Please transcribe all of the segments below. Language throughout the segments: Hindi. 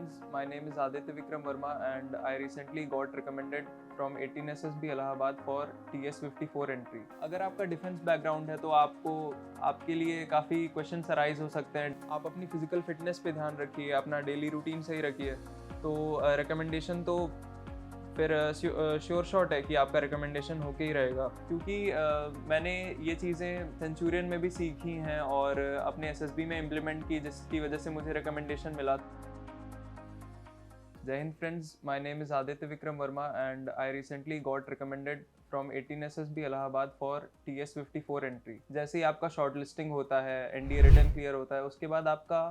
friends, my name is Aditya Vikram Verma and I recently got recommended from 18 SSB Allahabad for TS54 entry. अगर आपका डिफेंस बैकग्राउंड है तो आपके लिए काफ़ी क्वेश्चंस अराइज हो सकते हैं। आप अपनी फिजिकल फिटनेस पे ध्यान रखिए, अपना डेली रूटीन सही रखिए, तो रिकमेंडेशन तो फिर श्योर शॉट है कि आपका रिकमेंडेशन होके ही रहेगा, क्योंकि मैंने ये चीज़ें सेंचुरियन में भी सीखी हैं और अपने एसएसबी में इम्प्लीमेंट की, जिसकी वजह से मुझे रिकमेंडेशन मिला। जय Hind friends, my name is Aditya Vikram Verma and I recently got recommended from 18 SSB Allahabad for TS54 entry. जैसे ही आपका शॉर्ट लिस्टिंग होता है, एनडीए रिटर्न क्लियर होता है, उसके बाद आपका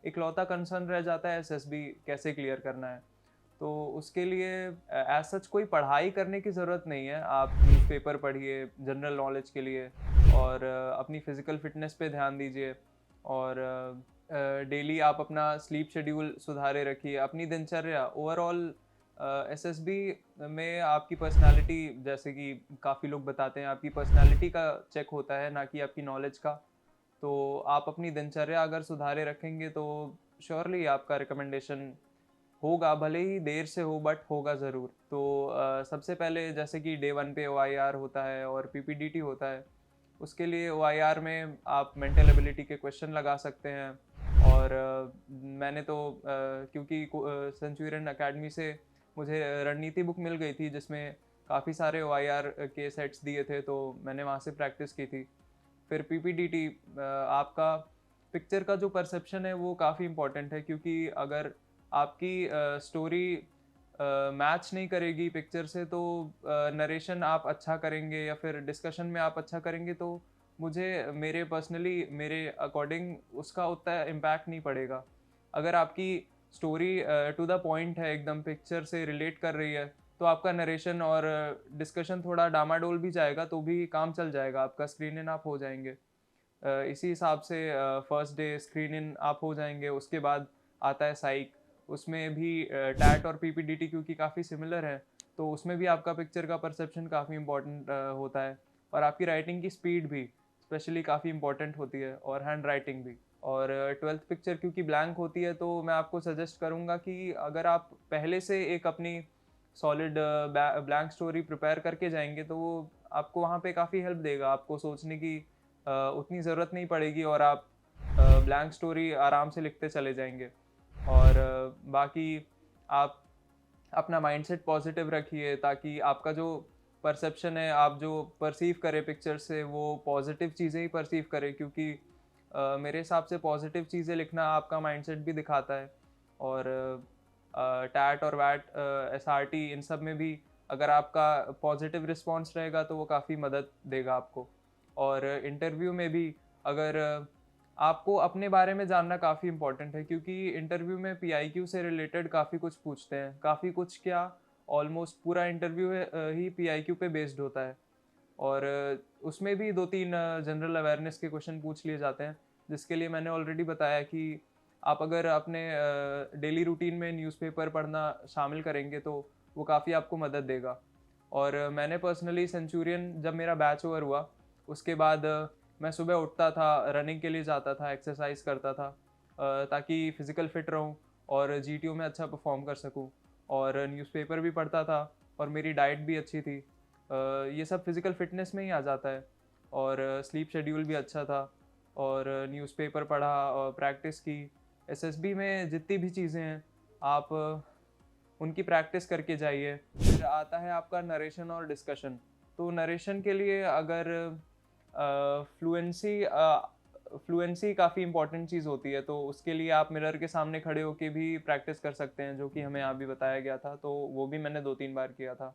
इकलौता कंसर्न रह जाता है एसएसबी कैसे क्लियर करना है। तो उसके लिए एज सच कोई पढ़ाई करने की ज़रूरत नहीं है। आप न्यूज़पेपर पढ़िए जनरल नॉलेज के लिए, और अपनी फ़िज़िकल फ़िटनेस पे ध्यान दीजिए, और डेली आप अपना स्लीप शेड्यूल सुधारे रखिए, अपनी दिनचर्या ओवरऑल। एसएसबी में आपकी पर्सनालिटी, जैसे कि काफ़ी लोग बताते हैं, आपकी पर्सनालिटी का चेक होता है, ना कि आपकी नॉलेज का। तो आप अपनी दिनचर्या अगर सुधारे रखेंगे तो श्योरली आपका रिकमेंडेशन होगा, भले ही देर से हो बट होगा ज़रूर। तो सबसे पहले जैसे कि डे 1 पे ओआईआर होता है और पीपीडीटी होता है। उसके लिए ओआईआर में आप मेंटल एबिलिटी के क्वेश्चन लगा सकते हैं। और मैंने तो क्योंकि सेंचुरियन एकेडमी से मुझे रणनीति बुक मिल गई थी, जिसमें काफ़ी सारे ओआईआर के सेट्स दिए थे, तो मैंने वहाँ से प्रैक्टिस की थी। फिर पीपीडीटी, आपका पिक्चर का जो परसेप्शन है वो काफ़ी इम्पोर्टेंट है, क्योंकि अगर आपकी स्टोरी मैच नहीं करेगी पिक्चर से, तो नरेशन आप अच्छा करेंगे या फिर डिस्कशन में आप अच्छा करेंगे, तो मुझे मेरे अकॉर्डिंग उसका उतना इम्पैक्ट नहीं पड़ेगा। अगर आपकी स्टोरी टू द पॉइंट है, एकदम पिक्चर से रिलेट कर रही है, तो आपका नरेशन और डिस्कशन थोड़ा डामाडोल भी जाएगा तो भी काम चल जाएगा, आपका स्क्रीन इन आप हो जाएंगे। इसी हिसाब से फर्स्ट डे स्क्रीन इन आप हो जाएंगे। उसके बाद आता है साइक, उसमें भी टैट और पीपीडीटी क्योंकि काफ़ी सिमिलर है, तो उसमें भी आपका पिक्चर का परसेप्शन काफ़ी इंपॉर्टेंट होता है, और आपकी राइटिंग की स्पीड भी स्पेशली काफ़ी इंपॉर्टेंट होती है, और हैंड राइटिंग भी। और ट्वेल्थ पिक्चर क्योंकि ब्लैंक होती है, तो मैं आपको सजेस्ट करूँगा कि अगर आप पहले से एक अपनी सॉलिड ब्लैंक स्टोरी प्रिपेयर करके जाएंगे, तो वो आपको वहाँ पे काफ़ी हेल्प देगा। आपको सोचने की उतनी ज़रूरत नहीं पड़ेगी, और आप ब्लैंक स्टोरी आराम से लिखते चले जाएंगे। और बाकी आप अपना माइंडसेट पॉजिटिव रखिए, ताकि आपका जो परसेप्शन है, आप जो परसीव करें पिक्चर से, वो पॉजिटिव चीज़ें ही परसीव करें, क्योंकि मेरे हिसाब से पॉजिटिव चीज़ें लिखना आपका माइंडसेट भी दिखाता है। और टैट और वैट, एसआरटी, इन सब में भी अगर आपका पॉजिटिव रिस्पॉन्स रहेगा तो वो काफ़ी मदद देगा आपको। और इंटरव्यू में भी अगर आपको अपने बारे में जानना काफ़ी इम्पोर्टेंट है, क्योंकि इंटरव्यू में पीआईक्यू से रिलेटेड काफ़ी कुछ पूछते हैं, काफ़ी कुछ क्या, ऑलमोस्ट पूरा इंटरव्यू ही पीआईक्यू पे बेस्ड होता है। और उसमें भी 2-3 जनरल अवेयरनेस के क्वेश्चन पूछ लिए जाते हैं, जिसके लिए मैंने ऑलरेडी बताया कि आप अगर अपने डेली रूटीन में न्यूज़पेपर पढ़ना शामिल करेंगे तो वो काफ़ी आपको मदद देगा। और मैंने पर्सनली सेंचुरियन जब मेरा बैच ओवर हुआ, उसके बाद मैं सुबह उठता था, रनिंग के लिए जाता था, एक्सरसाइज करता था, ताकि फ़िज़िकल फ़िट रहूँ और जीटीओ में अच्छा परफ़ॉर्म कर सकूँ। और न्यूज़पेपर भी पढ़ता था, और मेरी डाइट भी अच्छी थी। ये सब फिज़िकल फ़िटनेस में ही आ जाता है। और स्लीप शेड्यूल भी अच्छा था, और न्यूज़पेपर पढ़ा और प्रैक्टिस की। एसएसबी में जितनी भी चीज़ें हैं, आप उनकी प्रैक्टिस करके जाइए। फिर आता है आपका नरेशन और डिस्कशन। तो नरेशन के लिए अगर फ्लुएंसी काफ़ी इंपॉर्टेंट चीज़ होती है, तो उसके लिए आप मिरर के सामने खड़े होके भी प्रैक्टिस कर सकते हैं, जो कि हमें अभी बताया गया था, तो वो भी मैंने 2-3 बार किया था।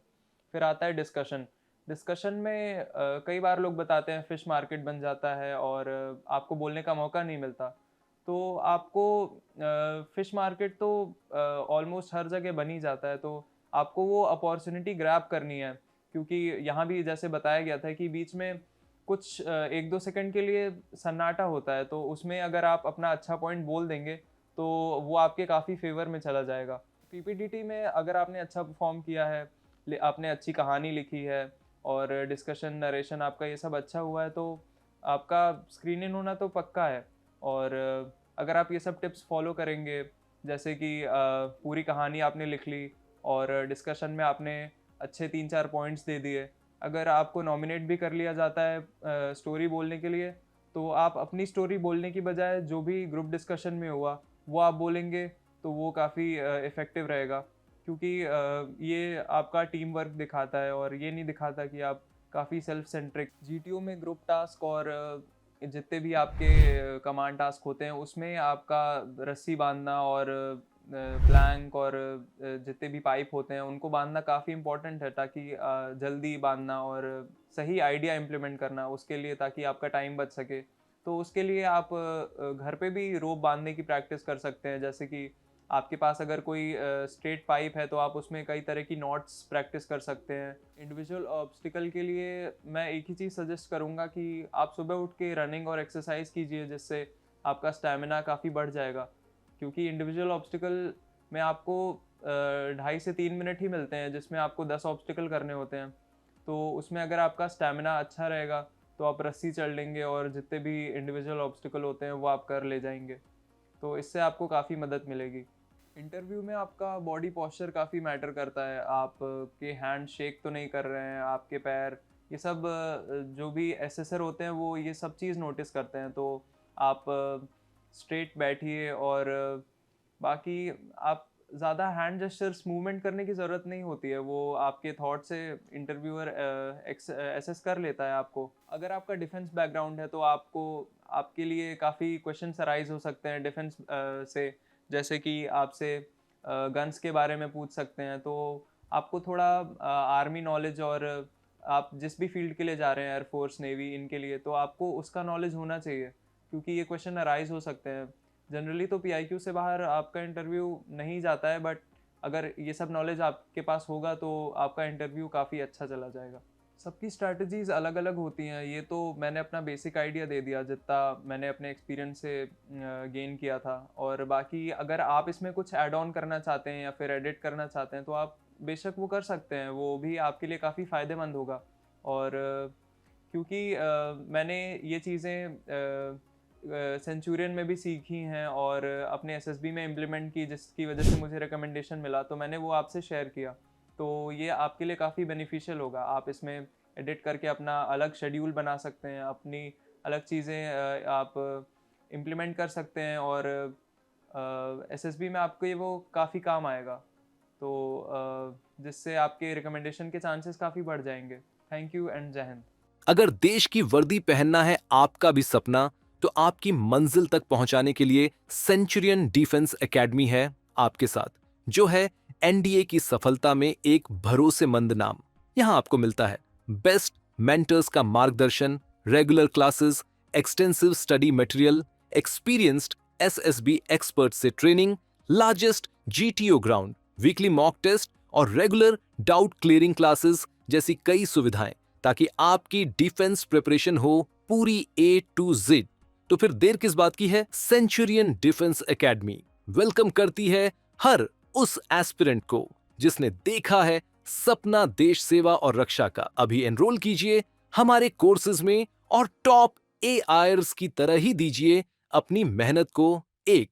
फिर आता है डिस्कशन। डिस्कशन में कई बार लोग बताते हैं फिश मार्केट बन जाता है और आपको बोलने का मौका नहीं मिलता। तो आपको फिश मार्केट तो ऑलमोस्ट हर जगह बन ही जाता है, तो आपको वो अपॉर्चुनिटी ग्रैब करनी है, क्योंकि यहाँ भी जैसे बताया गया था कि बीच में कुछ 1-2 सेकंड के लिए सन्नाटा होता है, तो उसमें अगर आप अपना अच्छा पॉइंट बोल देंगे, तो वो आपके काफ़ी फ़ेवर में चला जाएगा। पीपीटीटी में अगर आपने अच्छा परफ़ॉर्म किया है, आपने अच्छी कहानी लिखी है, और डिस्कशन, नरेशन आपका ये सब अच्छा हुआ है, तो आपका स्क्रीन इन होना तो पक्का है। और अगर आप ये सब टिप्स फॉलो करेंगे, जैसे कि पूरी कहानी आपने लिख ली और डिस्कशन में आपने अच्छे 3-4 पॉइंट्स दे दिए। अगर आपको नॉमिनेट भी कर लिया जाता है स्टोरी बोलने के लिए, तो आप अपनी स्टोरी बोलने की बजाय जो भी ग्रुप डिस्कशन में हुआ, वो आप बोलेंगे, तो वो काफ़ी इफ़ेक्टिव रहेगा। क्योंकि ये आपका टीम वर्क दिखाता है और ये नहीं दिखाता कि आप काफ़ी सेल्फ सेंट्रिक। जीटीओ में ग्रुप टास्क और जितने भी आपके कमांड टास्क होते हैं, उसमें आपका रस्सी बांधना और प्लैंक और जितने भी पाइप होते हैं उनको बांधना काफ़ी इम्पोर्टेंट है, ताकि जल्दी बांधना और सही आइडिया इम्प्लीमेंट करना उसके लिए, ताकि आपका टाइम बच सके। तो उसके लिए आप घर पे भी रोप बांधने की प्रैक्टिस कर सकते हैं। जैसे कि आपके पास अगर कोई स्ट्रेट पाइप है तो आप उसमें कई तरह की नॉट्स प्रैक्टिस कर सकते हैं। इंडिविजुअल ऑब्स्टिकल के लिए मैं एक ही चीज़ सजेस्ट करूँगा कि आप सुबह उठ के रनिंग और एक्सरसाइज कीजिए, जिससे आपका स्टैमिना काफ़ी बढ़ जाएगा। क्योंकि इंडिविजुअल ऑब्स्टिकल में आपको 2.5 से 3 मिनट ही मिलते हैं, जिसमें आपको 10 ऑब्स्टिकल करने होते हैं। तो उसमें अगर आपका स्टैमिना अच्छा रहेगा तो आप रस्सी चढ़ लेंगे और जितने भी इंडिविजुअल ऑब्स्टिकल होते हैं वो आप कर ले जाएंगे। तो इससे आपको काफ़ी मदद मिलेगी। इंटरव्यू में आपका बॉडी पोस्चर काफ़ी मैटर करता है। आप के हैंड शेक तो नहीं कर रहे हैं, आपके पैर, ये सब जो भी एसेसर होते हैं वो ये सब चीज़ नोटिस करते हैं। तो आप स्ट्रेट बैठिए और बाकी आप ज़्यादा हैंड जेस्चर्स मूवमेंट करने की ज़रूरत नहीं होती है। वो आपके थॉट से इंटरव्यूअर एसेस कर लेता है आपको। अगर आपका डिफेंस बैकग्राउंड है तो आपको आपके लिए काफ़ी क्वेश्चंस अराइज हो सकते हैं डिफेंस से। जैसे कि आपसे गन्स के बारे में पूछ सकते हैं, तो आपको थोड़ा आर्मी नॉलेज और आप जिस भी फील्ड के लिए जा रहे हैं, एयरफोर्स, नेवी, इनके लिए, तो आपको उसका नॉलेज होना चाहिए, क्योंकि ये क्वेश्चन अराइज हो सकते हैं। जनरली तो पीआईक्यू से बाहर आपका इंटरव्यू नहीं जाता है, बट अगर ये सब नॉलेज आपके पास होगा तो आपका इंटरव्यू काफ़ी अच्छा चला जाएगा। सबकी स्ट्रैटेजीज़ अलग अलग होती हैं। ये तो मैंने अपना बेसिक आइडिया दे दिया जितना मैंने अपने एक्सपीरियंस से गेन किया था। और बाकी अगर आप इसमें कुछ ऐड ऑन करना चाहते हैं या फिर एडिट करना चाहते हैं तो आप बेशक वो कर सकते हैं, वो भी आपके लिए काफ़ी फ़ायदेमंद होगा। और क्योंकि मैंने ये चीज़ें सेंचुरियन में भी सीखी हैं और अपने एसएसबी में इम्प्लीमेंट की, जिसकी वजह से मुझे रिकमेंडेशन मिला, तो मैंने वो आपसे शेयर किया। तो ये आपके लिए काफ़ी बेनिफिशियल होगा। आप इसमें एडिट करके अपना अलग शेड्यूल बना सकते हैं, अपनी अलग चीज़ें आप इम्प्लीमेंट कर सकते हैं और एसएसबी में आपको ये वो काफ़ी काम आएगा। तो जिससे आपके रिकमेंडेशन के चांसेस काफ़ी बढ़ जाएंगे। थैंक यू एंड जय हिंद। अगर देश की वर्दी पहनना है आपका भी सपना, तो आपकी मंजिल तक पहुंचाने के लिए सेंचुरियन डिफेंस एकेडमी है आपके साथ, जो है एनडीए की सफलता में एक भरोसेमंद नाम। यहां आपको मिलता है बेस्ट मेंटर्स का मार्गदर्शन, regular classes, extensive study material, experienced SSB expert से training, largest GTO ground, weekly mock test और रेगुलर डाउट क्लियरिंग क्लासेस जैसी कई सुविधाएं, ताकि आपकी डिफेंस प्रिपरेशन हो पूरी A to Z। तो फिर देर किस बात की है? सेंचुरियन डिफेंस एकेडमी वेलकम करती है हर उस एस्पिरेंट को जिसने देखा है सपना देश सेवा और रक्षा का। अभी एनरोल कीजिए हमारे कोर्सेज में और टॉप AIRS की तरह ही दीजिए अपनी मेहनत को एक